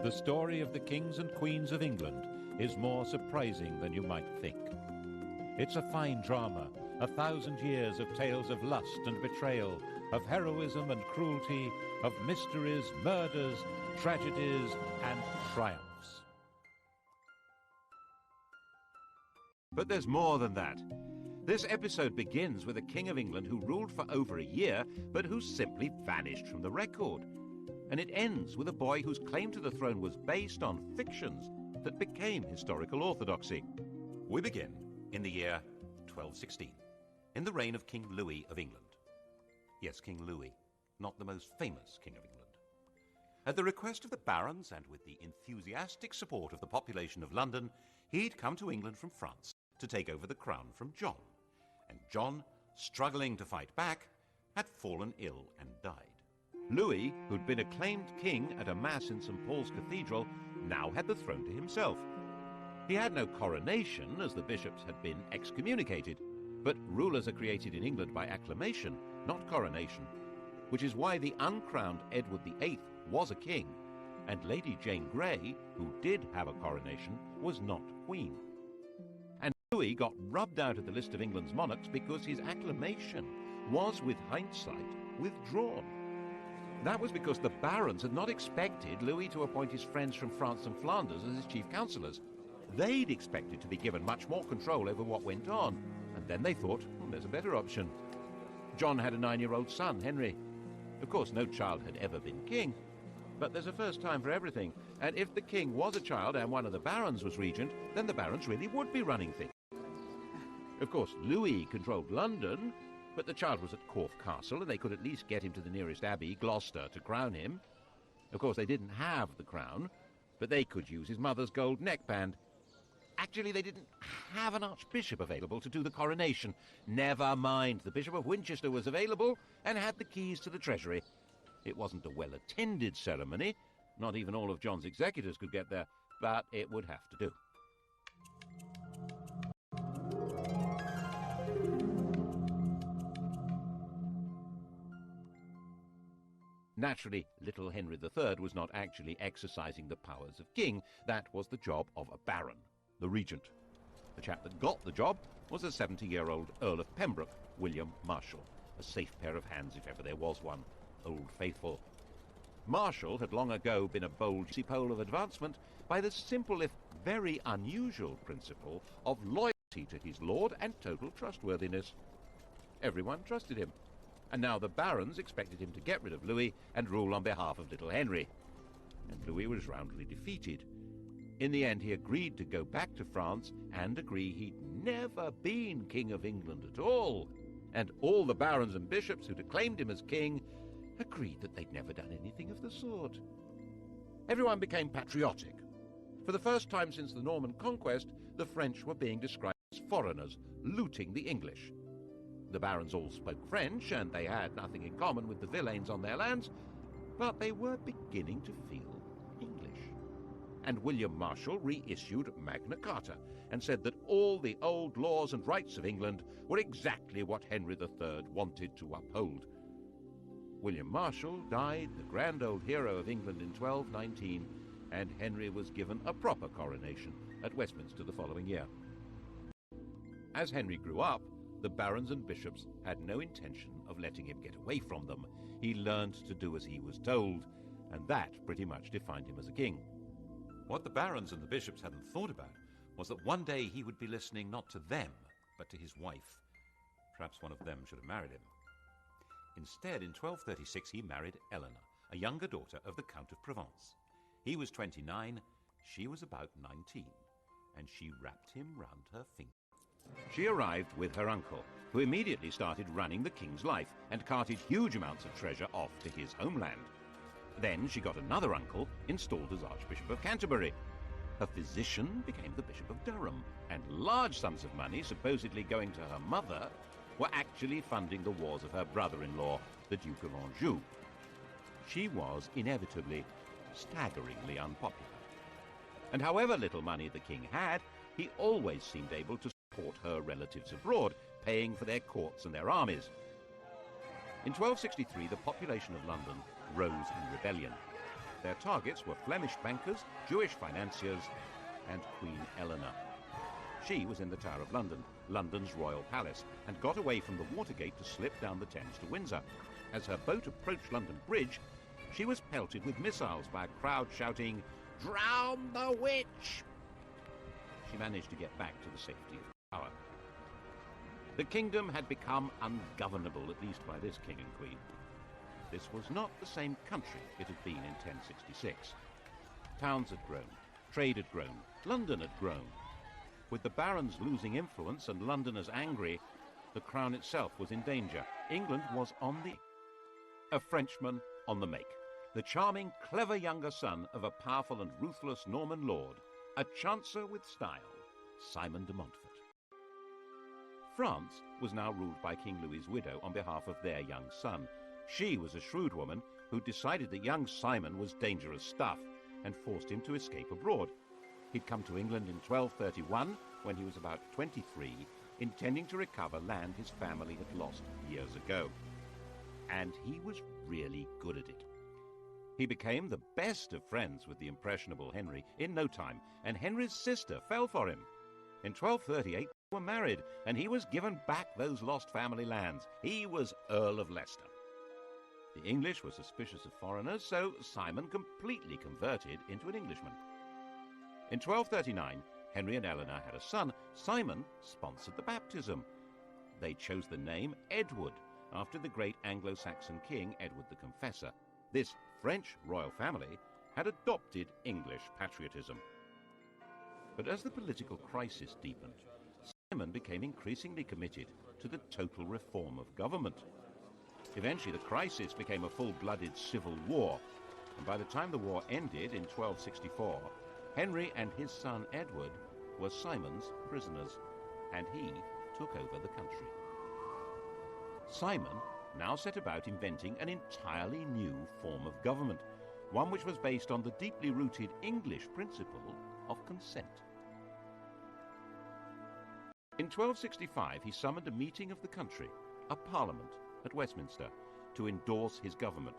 the story of the kings and queens of England is more surprising than you might think. It's a fine drama, 1,000 years of tales of lust and betrayal, of heroism and cruelty, of mysteries, murders, tragedies, and triumphs. But there's more than that. This episode begins with a king of England who ruled for over a year, but who simply vanished from the record. And it ends with a boy whose claim to the throne was based on fictions that became historical orthodoxy. We begin in the year 1216, in the reign of King Louis of England. Yes, King Louis, not the most famous king of England. At the request of the barons and with the enthusiastic support of the population of London, he'd come to England from France to take over the crown from John. And John, struggling to fight back, had fallen ill and died. Louis, who'd been acclaimed king at a mass in St. Paul's Cathedral, now had the throne to himself. He had no coronation, as the bishops had been excommunicated, but rulers are created in England by acclamation, not coronation, which is why the uncrowned Edward VIII was a king, and Lady Jane Grey, who did have a coronation, was not queen. And Louis got rubbed out of the list of England's monarchs because his acclamation was, with hindsight, withdrawn. That was because the barons had not expected Louis to appoint his friends from France and Flanders as his chief councillors. They'd expected to be given much more control over what went on, and then they thought, there's a better option. John had a 9-year-old son, Henry. Of course, no child had ever been king, but there's a first time for everything, and if the king was a child and one of the barons was regent, then the barons really would be running things. Of course, Louis controlled London, but the child was at Corfe Castle, and they could at least get him to the nearest abbey, Gloucester, to crown him. Of course, they didn't have the crown, but they could use his mother's gold neckband. Actually, they didn't have an archbishop available to do the coronation. Never mind, the Bishop of Winchester was available and had the keys to the treasury. It wasn't a well-attended ceremony. Not even all of John's executors could get there, but it would have to do. Naturally, little Henry III was not actually exercising the powers of king. That was the job of a baron, the regent. The chap that got the job was a 70-year-old Earl of Pembroke, William Marshal, a safe pair of hands if ever there was one, Old Faithful. Marshal had long ago been a bold pole of advancement by the simple if very unusual principle of loyalty to his lord and total trustworthiness. Everyone trusted him, and now the barons expected him to get rid of Louis and rule on behalf of little Henry. And Louis was roundly defeated. In the end, he agreed to go back to France and agree he'd never been King of England at all. And all the barons and bishops who'd acclaimed him as king agreed that they'd never done anything of the sort. Everyone became patriotic. For the first time since the Norman conquest, the French were being described as foreigners, looting the English. The barons all spoke French, and they had nothing in common with the villeins on their lands, but they were beginning to feel English. And William Marshal reissued Magna Carta and said that all the old laws and rights of England were exactly what Henry III wanted to uphold. William Marshal died, the grand old hero of England, in 1219, and Henry was given a proper coronation at Westminster the following year. As Henry grew up, the barons and bishops had no intention of letting him get away from them. He learned to do as he was told, and that pretty much defined him as a king. What the barons and the bishops hadn't thought about was that one day he would be listening not to them, but to his wife. Perhaps one of them should have married him. Instead, in 1236, he married Eleanor, a younger daughter of the Count of Provence. He was 29, she was about 19, and she wrapped him round her finger. She arrived with her uncle, who immediately started running the king's life and carted huge amounts of treasure off to his homeland. Then she got another uncle installed as Archbishop of Canterbury. Her physician became the Bishop of Durham, and large sums of money supposedly going to her mother were actually funding the wars of her brother-in-law, the Duke of Anjou. She was inevitably staggeringly unpopular. And however little money the king had, he always seemed able to support her relatives abroad, paying for their courts and their armies. In 1263, the population of London rose in rebellion. Their targets were Flemish bankers, Jewish financiers, and Queen Eleanor. She was in the Tower of London, London's royal palace, and got away from the Watergate to slip down the Thames to Windsor. As her boat approached London Bridge, she was pelted with missiles by a crowd shouting, "Drown the witch!" She managed to get back to the safety of the Tower. The kingdom had become ungovernable, at least by this king and queen. This was not the same country it had been in 1066. Towns had grown, trade had grown, London had grown. With the barons losing influence and Londoners angry, the crown itself was in danger. England was on the... A Frenchman on the make. The charming, clever younger son of a powerful and ruthless Norman lord, a chancer with style, Simon de Montfort. France was now ruled by King Louis's widow on behalf of their young son. She was a shrewd woman who decided that young Simon was dangerous stuff and forced him to escape abroad. He'd come to England in 1231 when he was about 23, intending to recover land his family had lost years ago. And he was really good at it. He became the best of friends with the impressionable Henry in no time, and Henry's sister fell for him. In 1238 they were married, and he was given back those lost family lands. He was Earl of Leicester. The English were suspicious of foreigners, so Simon completely converted into an Englishman. In 1239, Henry and Eleanor had a son. Simon sponsored the baptism. They chose the name Edward, after the great Anglo-Saxon king Edward the Confessor. This French royal family had adopted English patriotism. But as the political crisis deepened, Simon became increasingly committed to the total reform of government. Eventually, the crisis became a full-blooded civil war, and by the time the war ended in 1264, Henry and his son Edward were Simon's prisoners, and he took over the country. Simon now set about inventing an entirely new form of government, one which was based on the deeply rooted English principle of consent. In 1265, he summoned a meeting of the country, a parliament, at Westminster, to endorse his government.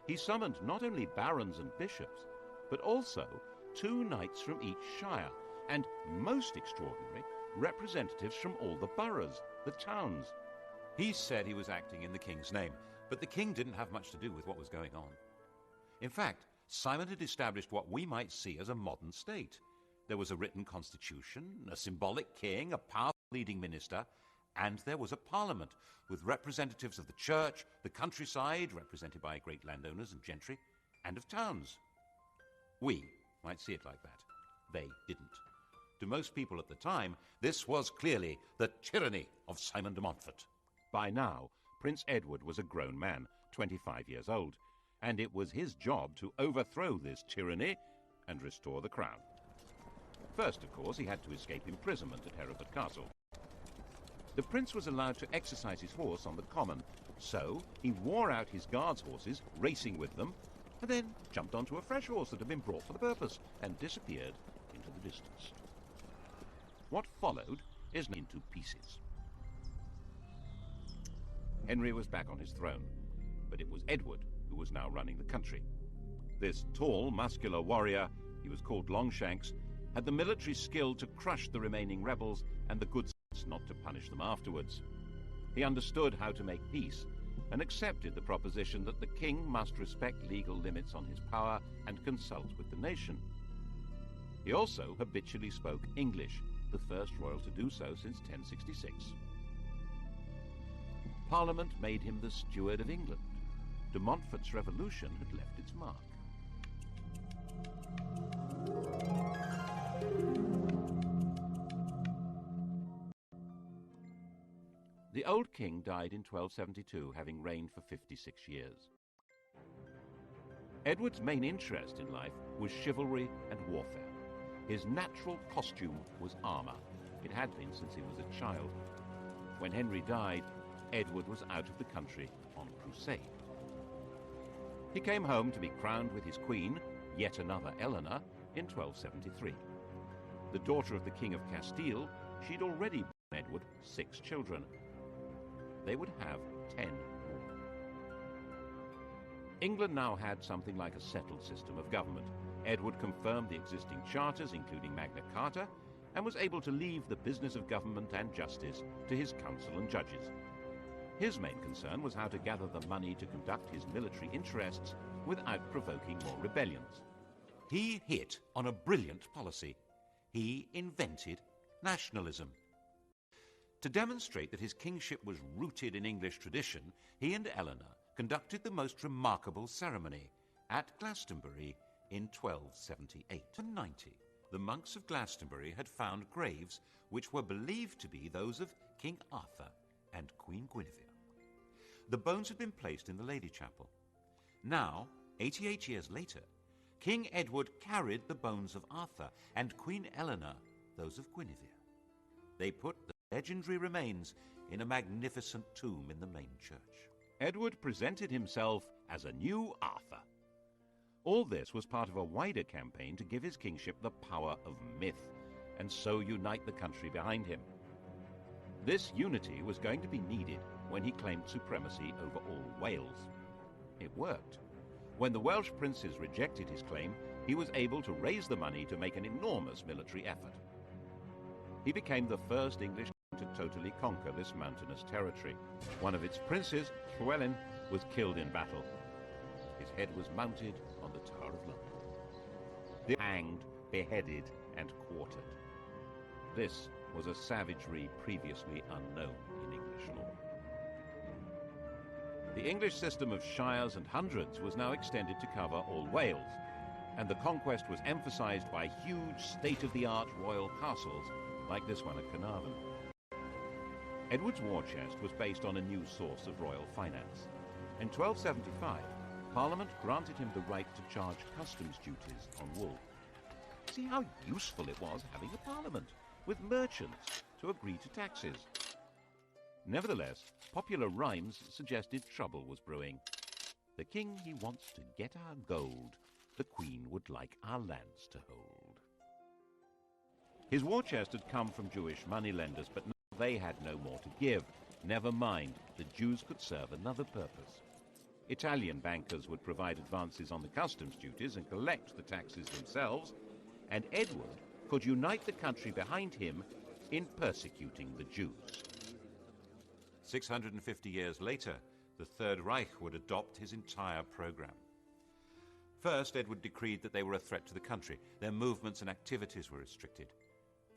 He summoned not only barons and bishops, but also 2 knights from each shire, and, most extraordinary, representatives from all the boroughs, the towns. He said he was acting in the king's name, but the king didn't have much to do with what was going on. In fact, Simon had established what we might see as a modern state. There was a written constitution, a symbolic king, a powerful leading minister, and there was a parliament with representatives of the church, the countryside, represented by great landowners and gentry, and of towns. We might see it like that. They didn't. To most people at the time, this was clearly the tyranny of Simon de Montfort. By now, Prince Edward was a grown man, 25 years old, and it was his job to overthrow this tyranny and restore the crown. First, of course, he had to escape imprisonment at Hereford Castle. The prince was allowed to exercise his horse on the common, so he wore out his guards' horses, racing with them, and then jumped onto a fresh horse that had been brought for the purpose and disappeared into the distance. What followed is into pieces. Henry was back on his throne, but it was Edward who was now running the country. This tall, muscular warrior, he was called Longshanks, had the military skill to crush the remaining rebels and the good sense not to punish them afterwards. He understood how to make peace and accepted the proposition that the king must respect legal limits on his power and consult with the nation. He also habitually spoke English, the first royal to do so since 1066. Parliament made him the steward of England. De Montfort's revolution had left its mark. The old king died in 1272, having reigned for 56 years. Edward's main interest in life was chivalry and warfare. His natural costume was armor. It had been since he was a child. When Henry died, Edward was out of the country on crusade. He came home to be crowned with his queen, yet another Eleanor, in 1273. The daughter of the King of Castile, she'd already borne Edward 6 children. They would have 10 more. England now had something like a settled system of government. Edward confirmed the existing charters, including Magna Carta, and was able to leave the business of government and justice to his council and judges. His main concern was how to gather the money to conduct his military interests without provoking more rebellions. He hit on a brilliant policy. He invented nationalism. To demonstrate that his kingship was rooted in English tradition, he and Eleanor conducted the most remarkable ceremony at Glastonbury in 1278. In 90, the monks of Glastonbury had found graves which were believed to be those of King Arthur and Queen Guinevere. The bones had been placed in the Lady Chapel. Now, 88 years later, King Edward carried the bones of Arthur and Queen Eleanor those of Guinevere. They put the legendary remains in a magnificent tomb in the main church. Edward presented himself as a new Arthur. All this was part of a wider campaign to give his kingship the power of myth, and so unite the country behind him. This unity was going to be needed when he claimed supremacy over all Wales. It worked. When the Welsh princes rejected his claim, he was able to raise the money to make an enormous military effort. He became the first English king to totally conquer this mountainous territory. One of its princes, Llywelyn, was killed in battle. His head was mounted on the Tower of London. They were hanged, beheaded, and quartered. This was a savagery previously unknown in English law. The English system of shires and hundreds was now extended to cover all Wales, and the conquest was emphasized by huge state-of-the-art royal castles like this one at Carnarvon. Edward's war chest was based on a new source of royal finance. In 1275, Parliament granted him the right to charge customs duties on wool. See how useful it was having a parliament with merchants to agree to taxes. Nevertheless, popular rhymes suggested trouble was brewing. The king he wants to get our gold, the queen would like our lands to hold. His war chest had come from Jewish moneylenders, but now they had no more to give. Never mind, the Jews could serve another purpose. Italian bankers would provide advances on the customs duties and collect the taxes themselves, and Edward could unite the country behind him in persecuting the Jews. 650 years later, the Third Reich would adopt his entire program. First, Edward decreed that they were a threat to the country. Their movements and activities were restricted.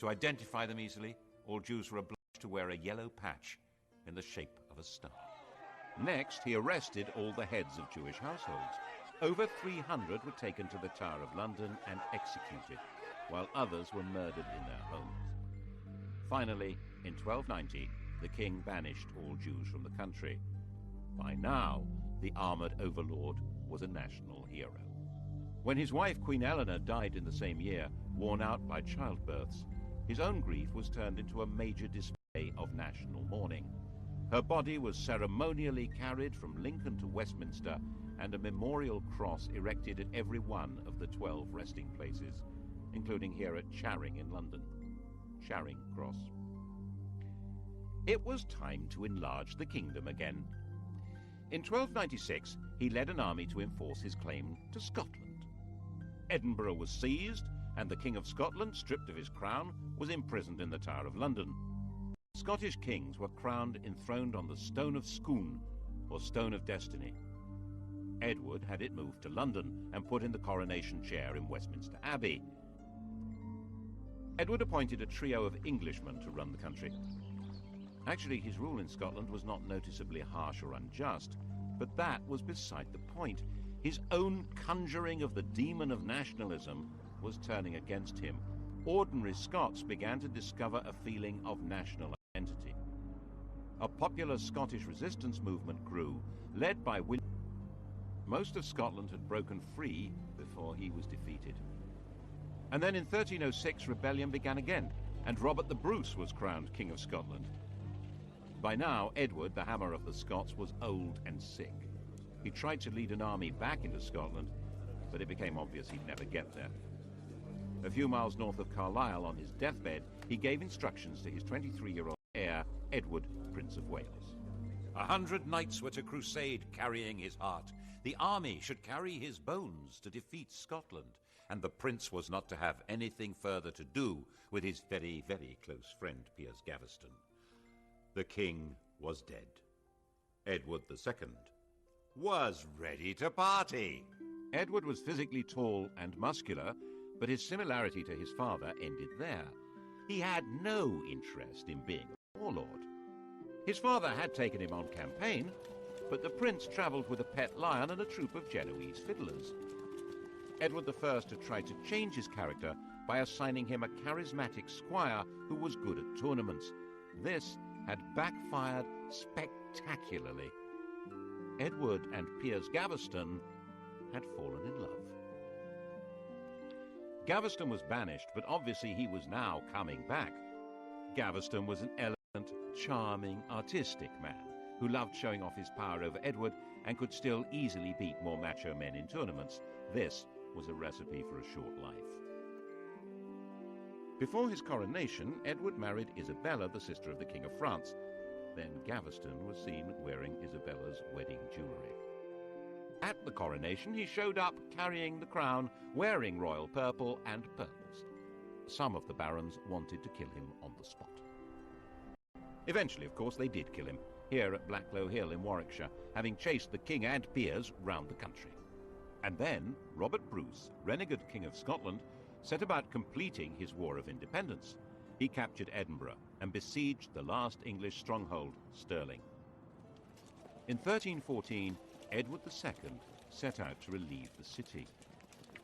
To identify them easily, all Jews were obliged to wear a yellow patch in the shape of a star. Next, he arrested all the heads of Jewish households. Over 300 were taken to the Tower of London and executed, while others were murdered in their homes. Finally, in 1290, the king banished all Jews from the country. By now, the armored overlord was a national hero. When his wife, Queen Eleanor, died in the same year, worn out by childbirths, his own grief was turned into a major display of national mourning. Her body was ceremonially carried from Lincoln to Westminster, and a memorial cross erected at every one of the 12 resting places, including here at Charing in London. Charing Cross. It was time to enlarge the kingdom again. In 1296, he led an army to enforce his claim to Scotland. Edinburgh was seized, and the King of Scotland, stripped of his crown, was imprisoned in the Tower of London. Scottish kings were crowned enthroned on the Stone of Scone, or Stone of Destiny. Edward had it moved to London and put in the coronation chair in Westminster Abbey. Edward appointed a trio of Englishmen to run the country. Actually, his rule in Scotland was not noticeably harsh or unjust, but that was beside the point. His own conjuring of the demon of nationalism was turning against him. Ordinary Scots began to discover a feeling of national identity. A popular Scottish resistance movement grew, led by William. Most of Scotland had broken free before he was defeated. And then in 1306, rebellion began again, and Robert the Bruce was crowned King of Scotland. By now, Edward, the Hammer of the Scots, was old and sick. He tried to lead an army back into Scotland, but it became obvious he'd never get there. A few miles north of Carlisle, on his deathbed, he gave instructions to his 23-year-old heir, Edward, Prince of Wales. 100 knights were to crusade, carrying his heart. The army should carry his bones to defeat Scotland, and the prince was not to have anything further to do with his very, very close friend Piers Gaveston. The king was dead. Edward II was ready to party. Edward was physically tall and muscular, but his similarity to his father ended there. He had no interest in being a warlord. His father had taken him on campaign, but the prince travelled with a pet lion and a troop of Genoese fiddlers. Edward I had tried to change his character by assigning him a charismatic squire who was good at tournaments. This had backfired spectacularly. Edward and Piers Gaveston had fallen in love. Gaveston was banished, but obviously he was now coming back. Gaveston was an elegant, charming, artistic man who loved showing off his power over Edward and could still easily beat more macho men in tournaments. This was a recipe for a short life. Before his coronation, Edward married Isabella, the sister of the King of France. Then Gaveston was seen wearing Isabella's wedding jewellery. At the coronation, he showed up carrying the crown, wearing royal purple and pearls. Some of the barons wanted to kill him on the spot. Eventually, of course, they did kill him, here at Blacklow Hill in Warwickshire, having chased the king and Piers round the country. And then Robert Bruce, renegade King of Scotland, set about completing his War of Independence. He captured Edinburgh and besieged the last English stronghold, Stirling. In 1314, Edward II set out to relieve the city.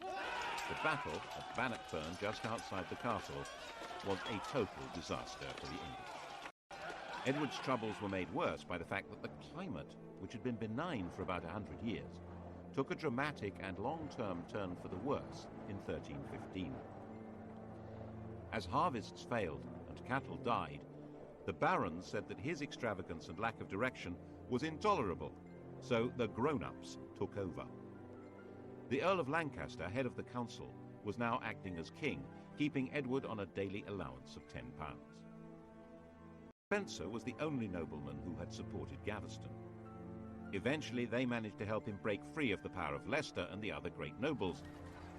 The battle at Bannockburn, just outside the castle, was a total disaster for the English. Edward's troubles were made worse by the fact that the climate, which had been benign for about 100 years, took a dramatic and long-term turn for the worse in 1315. As harvests failed and cattle died, the barons said that his extravagance and lack of direction was intolerable, so the grown-ups took over. The Earl of Lancaster, head of the council, was now acting as king, keeping Edward on a daily allowance of £10. Spencer was the only nobleman who had supported Gaveston. Eventually, they managed to help him break free of the power of Leicester and the other great nobles,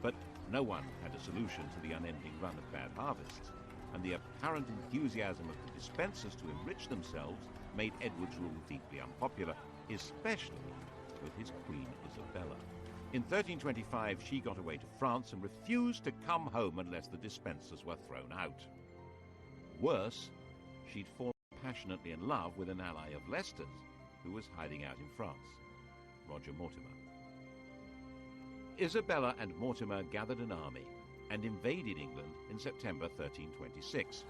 but no one had a solution to the unending run of bad harvests, and the apparent enthusiasm of the Despensers to enrich themselves made Edward's rule deeply unpopular, especially with his queen Isabella. In 1325, she got away to France and refused to come home unless the Despensers were thrown out. Worse, she'd fallen passionately in love with an ally of Leicester's, who was hiding out in France, Roger Mortimer. Isabella and Mortimer gathered an army and invaded England in September 1326.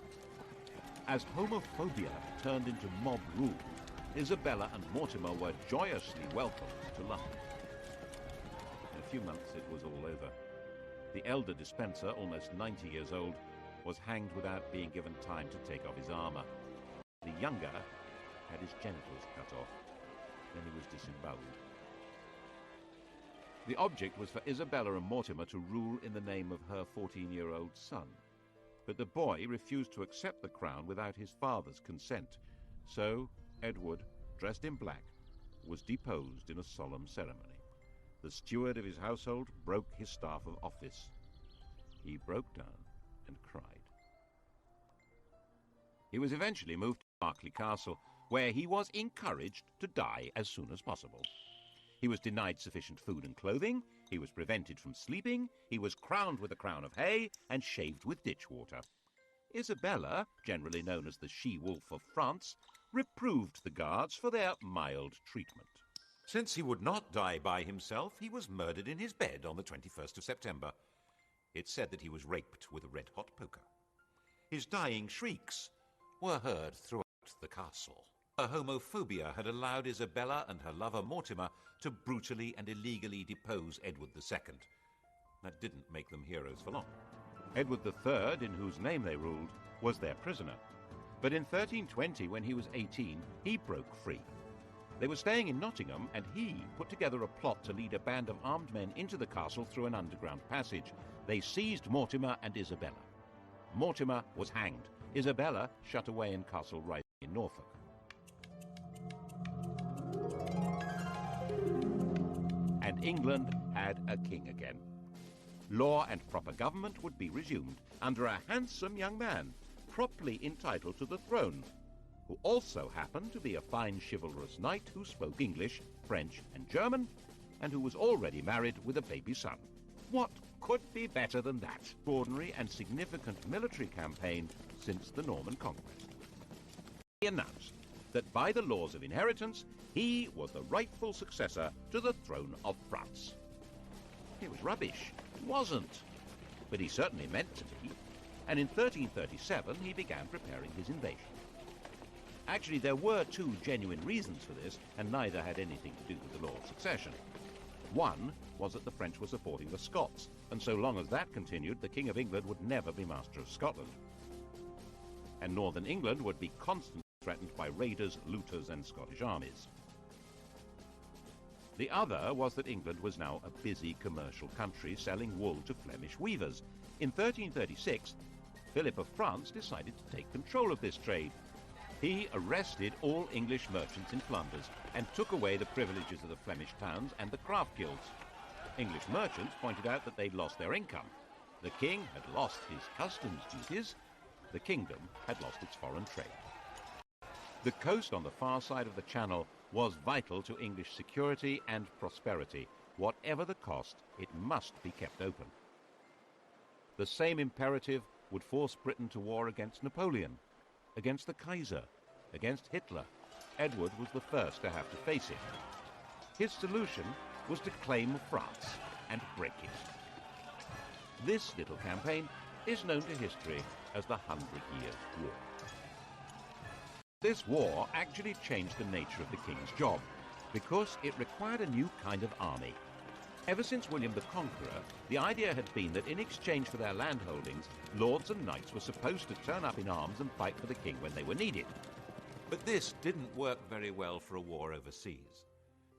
As homophobia turned into mob rule, Isabella and Mortimer were joyously welcomed to London. In a few months it was all over. The elder Despenser, almost 90 years old, was hanged without being given time to take off his armour. The younger had his genitals cut off. Then he was disemboweled. The object was for Isabella and Mortimer to rule in the name of her 14-year-old son. But the boy refused to accept the crown without his father's consent. So Edward, dressed in black, was deposed in a solemn ceremony. The steward of his household broke his staff of office. He broke down and cried. He was eventually moved to Berkeley Castle, where he was encouraged to die as soon as possible. He was denied sufficient food and clothing, he was prevented from sleeping, he was crowned with a crown of hay and shaved with ditch water. Isabella, generally known as the She-Wolf of France, reproved the guards for their mild treatment. Since he would not die by himself, he was murdered in his bed on the 21st of September. It's said that he was raped with a red-hot poker. His dying shrieks were heard throughout the castle. Her homophobia had allowed Isabella and her lover Mortimer to brutally and illegally depose Edward II. That didn't make them heroes for long. Edward III, in whose name they ruled, was their prisoner. But in 1320, when he was 18, he broke free. They were staying in Nottingham, and he put together a plot to lead a band of armed men into the castle through an underground passage. They seized Mortimer and Isabella. Mortimer was hanged. Isabella shut away in Castle Rising in Norfolk. and England had a king again. Law and proper government would be resumed under a handsome young man, properly entitled to the throne, who also happened to be a fine chivalrous knight who spoke English, French and German, and who was already married with a baby son. What could be better than that? Extraordinary and significant military campaign since the Norman Conquest. He announced that by the laws of inheritance, he was the rightful successor to the throne of France. It was rubbish. It wasn't. But he certainly meant to be. And in 1337, he began preparing his invasion. Actually, there were two genuine reasons for this, and neither had anything to do with the law of succession. One was that the French were supporting the Scots, and so long as that continued, the King of England would never be master of Scotland. And northern England would be constantly threatened by raiders, looters, and Scottish armies. The other was that England was now a busy commercial country selling wool to Flemish weavers. In 1336, Philip of France decided to take control of this trade. He arrested all English merchants in Flanders and took away the privileges of the Flemish towns and the craft guilds. English merchants pointed out that they'd lost their income. The king had lost his customs duties. The kingdom had lost its foreign trade. The coast on the far side of the Channel was vital to English security and prosperity. Whatever the cost, it must be kept open. The same imperative would force Britain to war against Napoleon, against the Kaiser, against Hitler. Edward was the first to have to face it. His solution was to claim France and break it. This little campaign is known to history as the 100 Years' War. This war actually changed the nature of the king's job, because it required a new kind of army. Ever since William the Conqueror, the idea had been that in exchange for their landholdings, lords and knights were supposed to turn up in arms and fight for the king when they were needed. But this didn't work very well for a war overseas.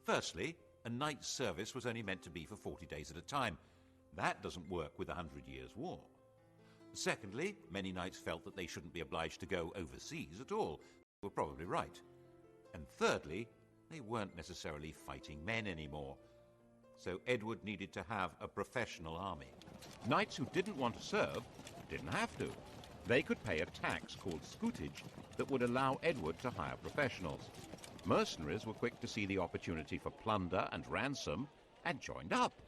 Firstly, a knight's service was only meant to be for 40 days at a time. That doesn't work with a 100 Years' War. Secondly, many knights felt that they shouldn't be obliged to go overseas at all. They were probably right. And thirdly, they weren't necessarily fighting men anymore. So Edward needed to have a professional army. Knights who didn't want to serve didn't have to. They could pay a tax called scutage that would allow Edward to hire professionals. Mercenaries were quick to see the opportunity for plunder and ransom and joined up.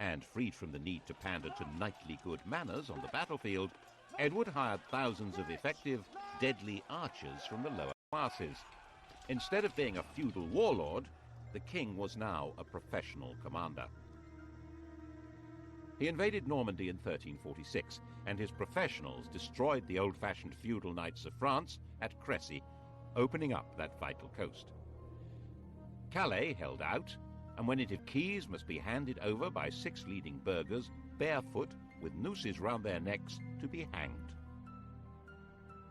And freed from the need to pander to knightly good manners on the battlefield, Edward hired thousands of effective, deadly archers from the lower classes. Instead of being a feudal warlord, the king was now a professional commander. He invaded Normandy in 1346, and his professionals destroyed the old-fashioned feudal knights of France at Crécy, opening up that vital coast. Calais held out, and when native keys must be handed over by 6 leading burghers, barefoot, with nooses round their necks, to be hanged.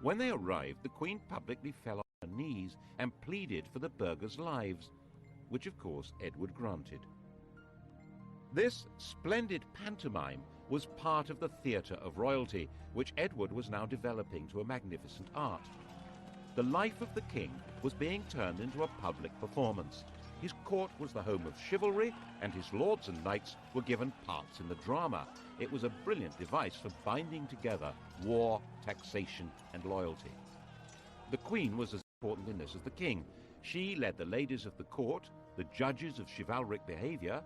When they arrived, the Queen publicly fell on her knees and pleaded for the burghers' lives, which of course Edward granted. This splendid pantomime was part of the theatre of royalty, which Edward was now developing to a magnificent art. The life of the king was being turned into a public performance. His court was the home of chivalry, and his lords and knights were given parts in the drama. It was a brilliant device for binding together war, taxation, and loyalty. The Queen was as important in this as the king. She led the ladies of the court, the judges of chivalric behavior,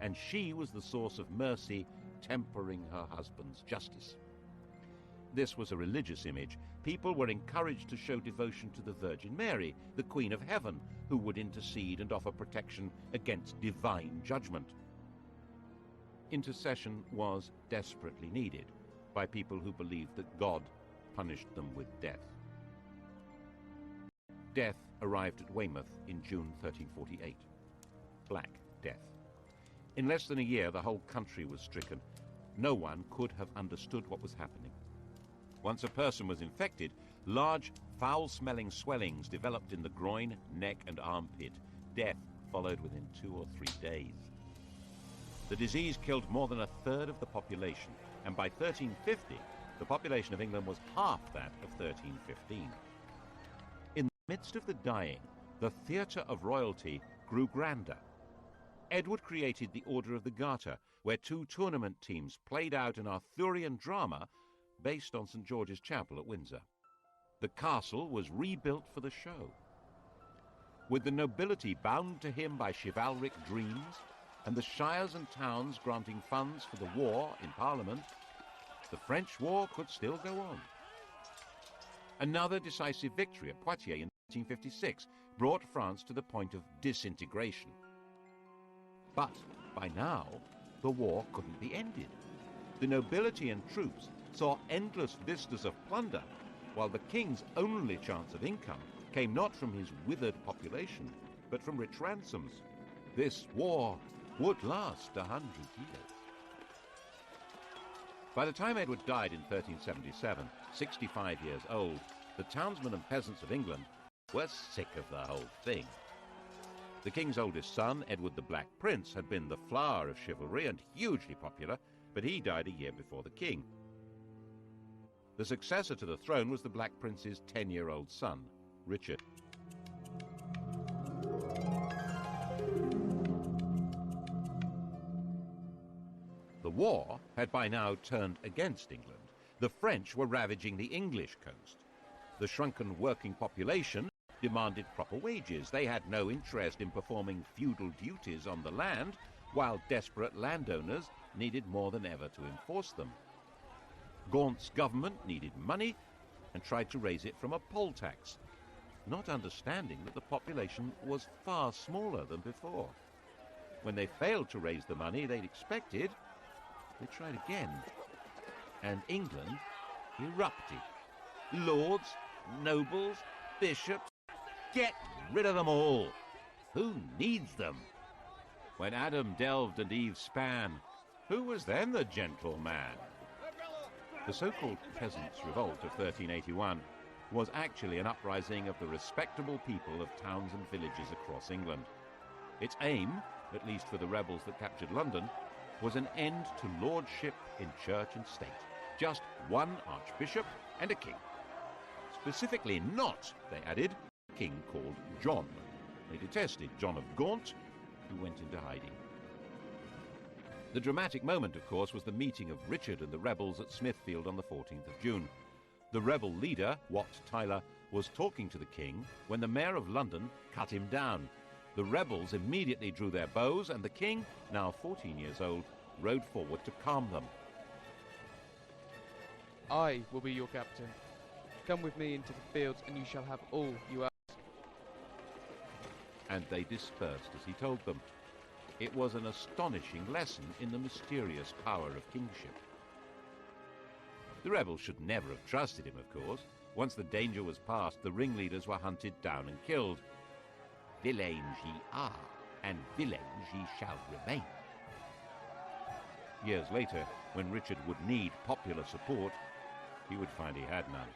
and she was the source of mercy, tempering her husband's justice. This was a religious image. People were encouraged to show devotion to the Virgin Mary, the Queen of Heaven, who would intercede and offer protection against divine judgment. Intercession was desperately needed by people who believed that God punished them with death. Death arrived at Weymouth in June 1348. Black Death. In less than a year, the whole country was stricken. No one could have understood what was happening. Once a person was infected, large, foul-smelling swellings developed in the groin, neck, and armpit. Death followed within 2 or 3 days. The disease killed more than a third of the population, and by 1350, the population of England was half that of 1315. In the midst of the dying, the theatre of royalty grew grander. Edward created the Order of the Garter, where two tournament teams played out an Arthurian drama based on St. George's Chapel at Windsor. The castle was rebuilt for the show. With the nobility bound to him by chivalric dreams, and the shires and towns granting funds for the war in Parliament, the French war could still go on. Another decisive victory at Poitiers in 1856 brought France to the point of disintegration. But by now, the war couldn't be ended. The nobility and troops saw endless vistas of plunder, while the king's only chance of income came not from his withered population, but from rich ransoms. This war would last 100 years. By the time Edward died in 1377, 65 years old, the townsmen and peasants of England were sick of the whole thing. The king's oldest son, Edward the Black Prince, had been the flower of chivalry and hugely popular, but he died a year before the king. The successor to the throne was the Black Prince's 10-year-old son, Richard. The war had by now turned against England. The French were ravaging the English coast. The shrunken working population demanded proper wages. They had no interest in performing feudal duties on the land, while desperate landowners needed more than ever to enforce them. Gaunt's government needed money and tried to raise it from a poll tax, not understanding that the population was far smaller than before. When they failed to raise the money they'd expected, they tried again, and England erupted. Lords, nobles, bishops, get rid of them all. Who needs them? When Adam delved and Eve span, who was then the gentleman? The so-called Peasants' Revolt of 1381 was actually an uprising of the respectable people of towns and villages across England. Its aim, at least for the rebels that captured London, was an end to lordship in church and state. Just one archbishop and a king. Specifically not, they added, a king called John. They detested John of Gaunt, who went into hiding. The dramatic moment, of course, was the meeting of Richard and the rebels at Smithfield on the 14th of June. The rebel leader, Wat Tyler, was talking to the king when the mayor of London cut him down. The rebels immediately drew their bows, and the king, now 14 years old, rode forward to calm them. I will be your captain. Come with me into the fields, and you shall have all you ask. And they dispersed as he told them. It was an astonishing lesson in the mysterious power of kingship. The rebels should never have trusted him, of course. Once the danger was past, the ringleaders were hunted down and killed. Villains ye are, and villains ye shall remain. Years later, when Richard would need popular support, he would find he had none.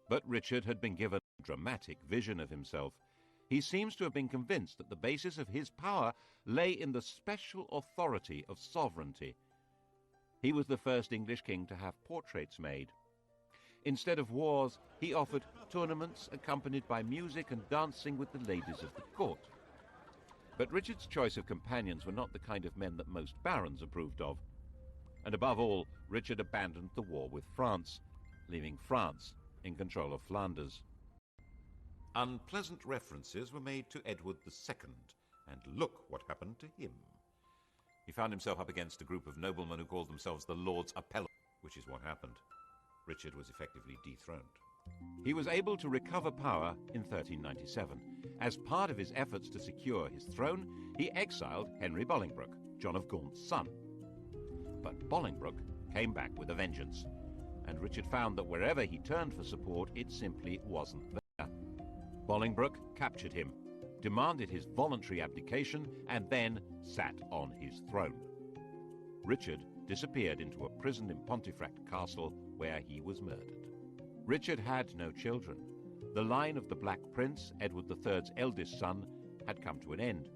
But Richard had been given a dramatic vision of himself. He seems to have been convinced that the basis of his power lay in the special authority of sovereignty. He was the first English king to have portraits made. Instead of wars, he offered tournaments accompanied by music and dancing with the ladies of the court. But Richard's choice of companions were not the kind of men that most barons approved of. And above all, Richard abandoned the war with France, leaving France in control of Flanders. Unpleasant references were made to Edward II, and look what happened to him. He found himself up against a group of noblemen who called themselves the Lords Appellants, which is what happened. Richard was effectively dethroned. He was able to recover power in 1397. As part of his efforts to secure his throne, he exiled Henry Bolingbroke, John of Gaunt's son. But Bolingbroke came back with a vengeance, and Richard found that wherever he turned for support, it simply wasn't there. Bolingbroke captured him, demanded his voluntary abdication, and then sat on his throne. Richard disappeared into a prison in Pontefract Castle, where he was murdered. Richard had no children. The line of the Black Prince, Edward III's eldest son, had come to an end.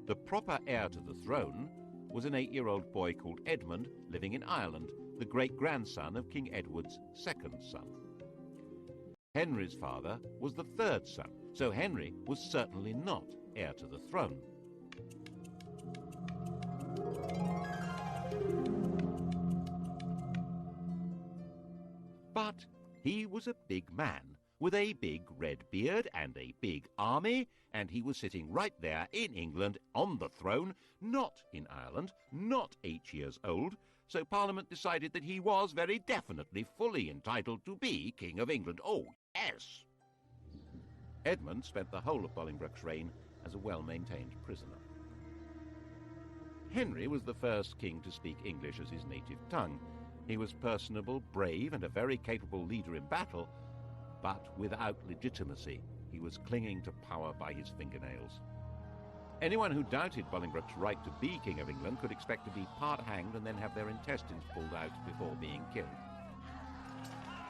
The proper heir to the throne was an 8-year-old boy called Edmund, living in Ireland, the great-grandson of King Edward's second son. Henry's father was the third son, so Henry was certainly not heir to the throne. But he was a big man, with a big red beard and a big army, and he was sitting right there in England on the throne, not in Ireland, not 8 years old, so Parliament decided that he was very definitely fully entitled to be King of England. Oh, yes! Edmund spent the whole of Bolingbroke's reign as a well-maintained prisoner. Henry was the first king to speak English as his native tongue. He was personable, brave, and a very capable leader in battle, but without legitimacy. He was clinging to power by his fingernails. Anyone who doubted Bolingbroke's right to be King of England could expect to be part hanged and then have their intestines pulled out before being killed.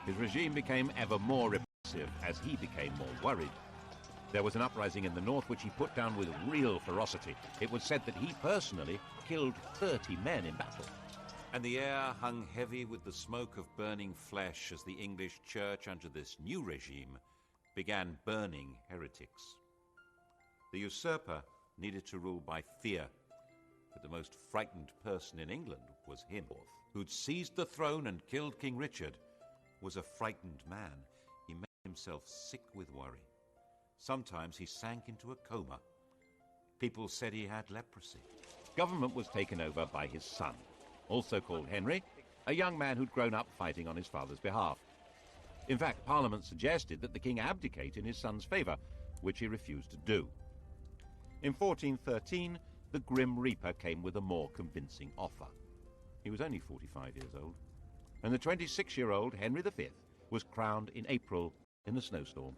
His regime became ever more repressive as he became more worried. There was an uprising in the north which he put down with real ferocity. It was said that he personally killed 30 men in battle. And the air hung heavy with the smoke of burning flesh as the English church, under this new regime, began burning heretics. The usurper needed to rule by fear, but the most frightened person in England was him, who'd seized the throne and killed King Richard, was a frightened man. He made himself sick with worry. Sometimes he sank into a coma. People said he had leprosy. Government was taken over by his son, also called Henry, a young man who'd grown up fighting on his father's behalf. In fact, Parliament suggested that the king abdicate in his son's favour, which he refused to do. In 1413, the Grim Reaper came with a more convincing offer. He was only 45 years old, and the 26-year-old Henry V was crowned in April in a snowstorm.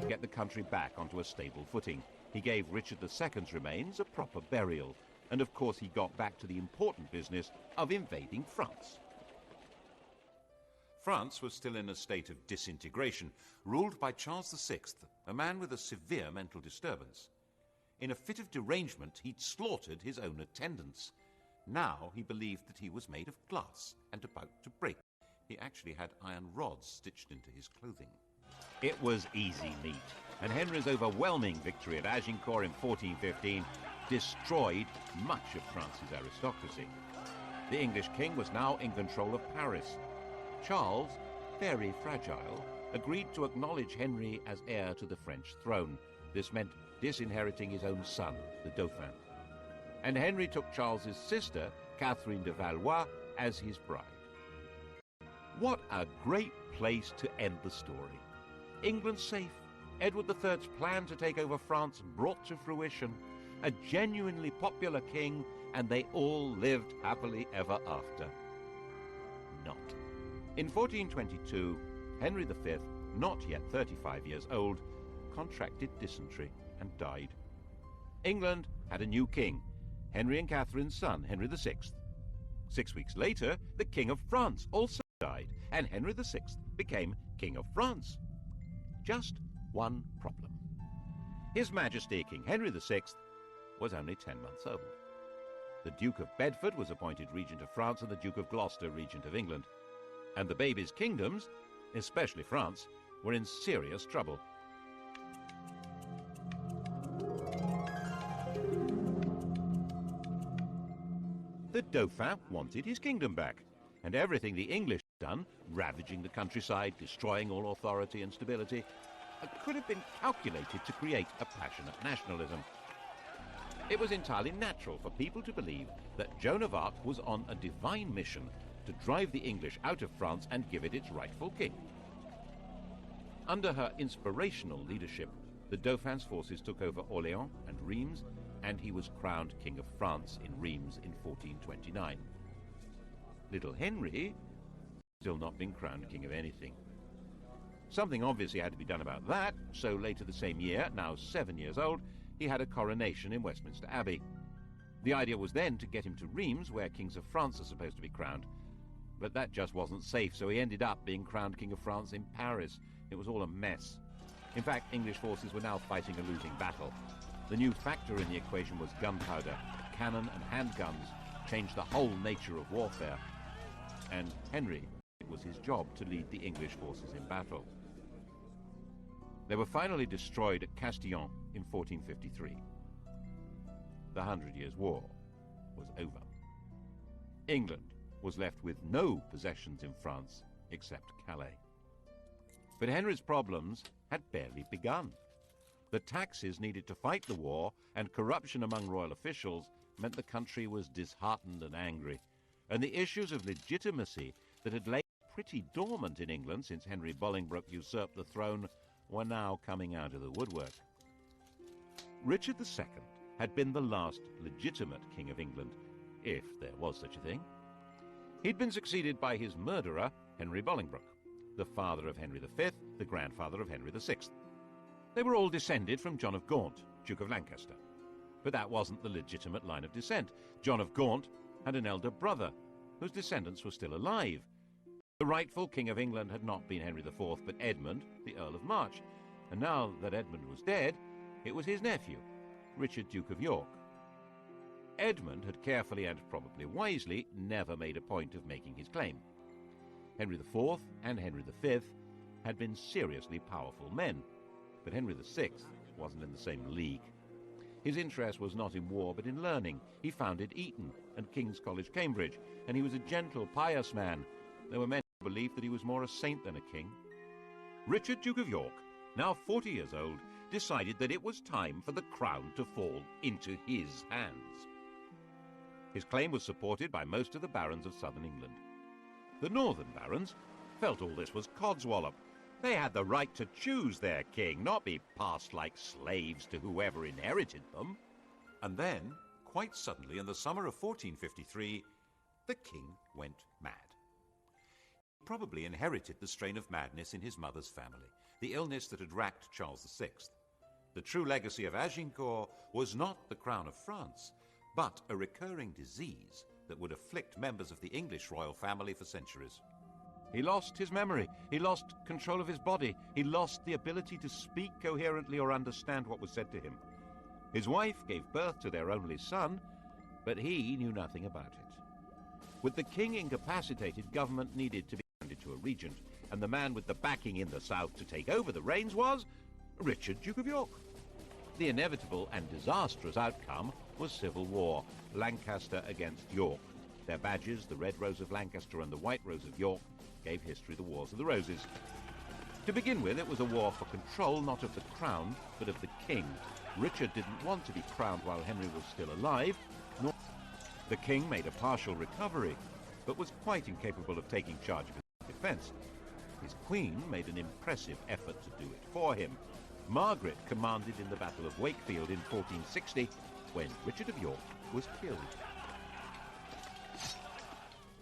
To get the country back onto a stable footing, he gave Richard II's remains a proper burial, and of course he got back to the important business of invading France. France was still in a state of disintegration, ruled by Charles VI, a man with a severe mental disturbance. In a fit of derangement, he'd slaughtered his own attendants. Now he believed that he was made of glass and about to break. He actually had iron rods stitched into his clothing. It was easy meat, and Henry's overwhelming victory at Agincourt in 1415 destroyed much of France's aristocracy. The English king was now in control of Paris. Charles, very fragile, agreed to acknowledge Henry as heir to the French throne. This meant disinheriting his own son, the Dauphin. And Henry took Charles's sister, Catherine de Valois, as his bride. What a great place to end the story. England safe, Edward III's plan to take over France brought to fruition, a genuinely popular king, and they all lived happily ever after. Not. In 1422, Henry V, not yet 35 years old, contracted dysentery and died. England had a new king, Henry and Catherine's son, Henry VI. 6 weeks later, the King of France also died, and Henry VI became King of France. Just one problem. His Majesty King Henry VI was only 10 months old. The Duke of Bedford was appointed Regent of France and the Duke of Gloucester Regent of England. And the baby's kingdoms, especially France, were in serious trouble. The Dauphin wanted his kingdom back, and everything the English had done, ravaging the countryside, destroying all authority and stability, could have been calculated to create a passionate nationalism. It was entirely natural for people to believe that Joan of Arc was on a divine mission to drive the English out of France and give it its rightful king. Under her inspirational leadership, the Dauphin's forces took over Orléans and Reims, and he was crowned King of France in Reims in 1429. Little Henry still not been crowned king of anything. Something obviously had to be done about that, so later the same year, now 7 years old, he had a coronation in Westminster Abbey. The idea was then to get him to Reims, where kings of France are supposed to be crowned. But that just wasn't safe, so he ended up being crowned King of France in Paris. It was all a mess. In fact, English forces were now fighting a losing battle. The new factor in the equation was gunpowder. Cannon and handguns changed the whole nature of warfare. And Henry, it was his job to lead the English forces in battle. They were finally destroyed at Castillon in 1453. The 100 Years' War was over. England was left with no possessions in France except Calais. But Henry's problems had barely begun. The taxes needed to fight the war and corruption among royal officials meant the country was disheartened and angry, and the issues of legitimacy that had lain pretty dormant in England since Henry Bolingbroke usurped the throne were now coming out of the woodwork. Richard II had been the last legitimate king of England, if there was such a thing. He'd been succeeded by his murderer, Henry Bolingbroke, the father of Henry V, the grandfather of Henry VI. They were all descended from John of Gaunt, Duke of Lancaster. But that wasn't the legitimate line of descent. John of Gaunt had an elder brother, whose descendants were still alive. The rightful King of England had not been Henry IV, but Edmund, the Earl of March. And now that Edmund was dead, it was his nephew, Richard, Duke of York. Edmund had carefully and probably wisely never made a point of making his claim. Henry IV and Henry V had been seriously powerful men, but Henry VI wasn't in the same league. His interest was not in war but in learning. He founded Eton and King's College, Cambridge, and he was a gentle, pious man. There were men who believed that he was more a saint than a king. Richard, Duke of York, now 40 years old, decided that it was time for the crown to fall into his hands. His claim was supported by most of the barons of southern England. The northern barons felt all this was codswallop. They had the right to choose their king, not be passed like slaves to whoever inherited them. And then, quite suddenly, in the summer of 1453, the king went mad. He probably inherited the strain of madness in his mother's family, the illness that had racked Charles VI. The true legacy of Agincourt was not the crown of France, but a recurring disease that would afflict members of the English royal family for centuries. He lost his memory. He lost control of his body. He lost the ability to speak coherently or understand what was said to him. His wife gave birth to their only son, but he knew nothing about it. With the king incapacitated, government needed to be handed to a regent, and the man with the backing in the south to take over the reins was Richard, Duke of York. The inevitable and disastrous outcome was civil war, Lancaster against York. Their badges, the Red Rose of Lancaster and the White Rose of York, gave history the Wars of the Roses. To begin with, it was a war for control, not of the crown, but of the king. Richard didn't want to be crowned while Henry was still alive, nor the king made a partial recovery, but was quite incapable of taking charge of his defense. His queen made an impressive effort to do it for him. Margaret commanded in the Battle of Wakefield in 1460, when Richard of York was killed.